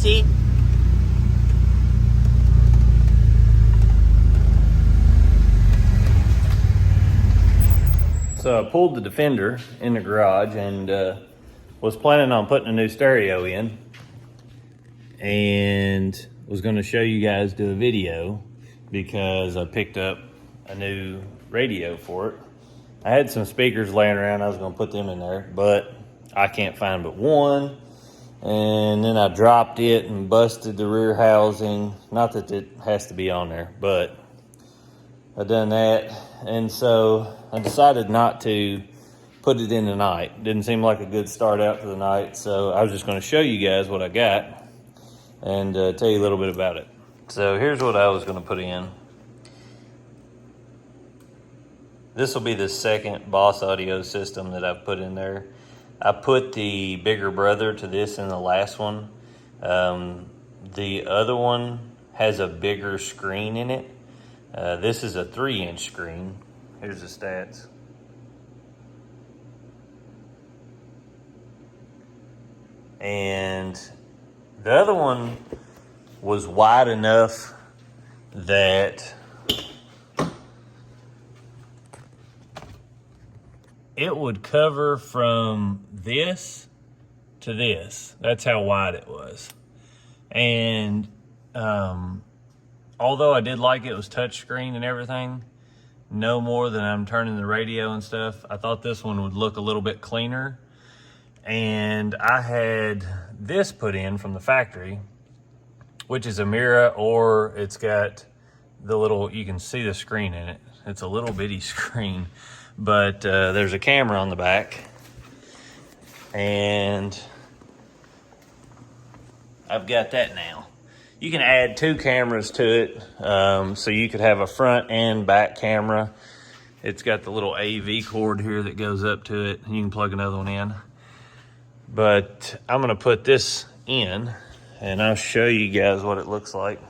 fancy. So I pulled the Defender in the garage and was planning on putting a new stereo in, and was going to show you guys do a video because I picked up a new radio for it. I had some speakers laying around. I was going to put them in there, but I can't find but one. And then I dropped it and busted the rear housing. Not that it has to be on there, but I done that. And so I decided not to put it in tonight. Didn't seem like a good start out to the night. So I was just going to show you guys what I got and tell you a little bit about it. So here's what I was going to put in. This will be the second Boss Audio system that I've put in there. I put the bigger brother to this in the last one. The other one has a bigger screen in it. This is a 3-inch screen. Here's the stats. And the other one was wide enough that it would cover from this to this. That's how wide it was. And although I did like it was touchscreen and everything, no more than I'm turning the radio and stuff, I thought this one would look a little bit cleaner. And I had this put in from the factory, which is a Mira, or it's got the little, you can see the screen in it. It's a little bitty screen, but there's a camera on the back. And I've got that now. You can add 2 cameras to it, so you could have a front and back camera. It's got the little AV cord here that goes up to it. You can plug another one in. But I'm gonna put this in and I'll show you guys what it looks like.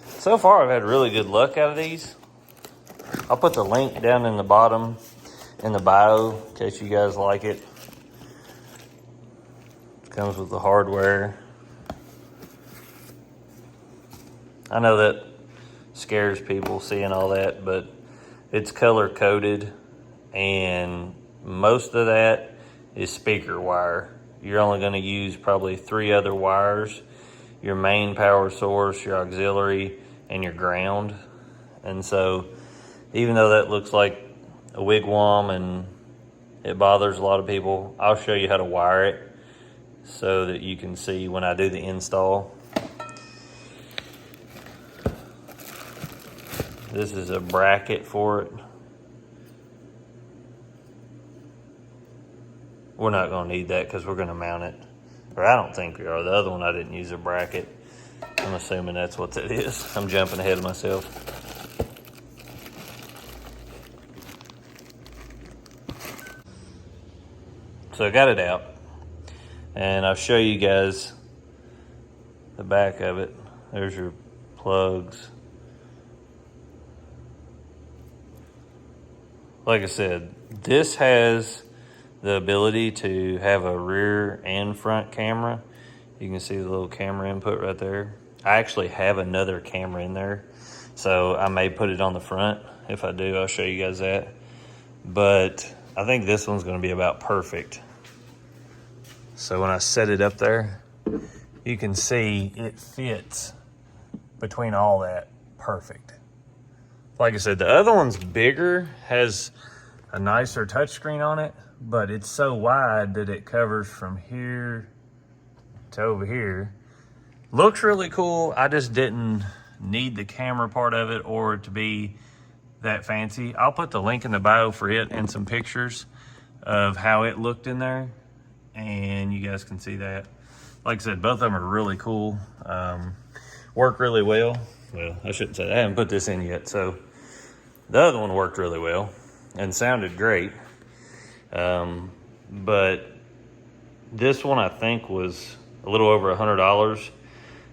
So far I've had really good luck out of these. I'll put the link down in the bottom in the bio in case you guys like it. It comes with the hardware. I know that scares people seeing all that, but it's color coded, and most of that is speaker wire. You're only going to use probably 3 other wires: your main power source, your auxiliary, and your ground. And so even though that looks like a wigwam and it bothers a lot of people, I'll show you how to wire it so that you can see when I do the install. This is a bracket for it. We're not going to need that because we're going to mount it. Or I don't think we are. The other one I didn't use a bracket. I'm assuming that's what that is. I'm jumping ahead of myself. So I got it out. And I'll show you guys the back of it. There's your plugs. Like I said, this has the ability to have a rear and front camera. You can see the little camera input right there. I actually have another camera in there, so I may put it on the front. If I do, I'll show you guys that. But I think this one's gonna be about perfect. So when I set it up there, you can see it fits between all that perfect. Like I said, the other one's bigger, has a nicer touchscreen on it, but it's so wide that it covers from here to over here. Looks really cool. I just didn't need the camera part of it or it to be that fancy. I'll put the link in the bio for it and some pictures of how it looked in there, and you guys can see that. Like I said, both of them are really cool. Work really well. Well, I shouldn't say that. I haven't put this in yet, so the other one worked really well and sounded great. But this one I think was a little over $100.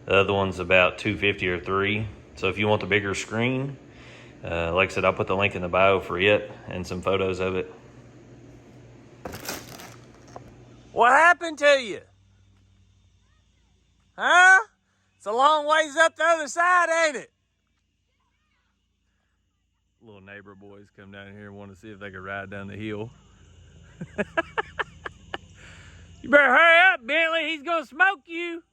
The other one's about $250 or $300. So if you want the bigger screen, like I said, I'll put the link in the bio for it and some photos of it. What happened to you? Huh? It's a long ways up the other side, ain't it? Little neighbor boys come down here and want to see if they can ride down the hill. You better hurry up, Bentley. He's gonna smoke you.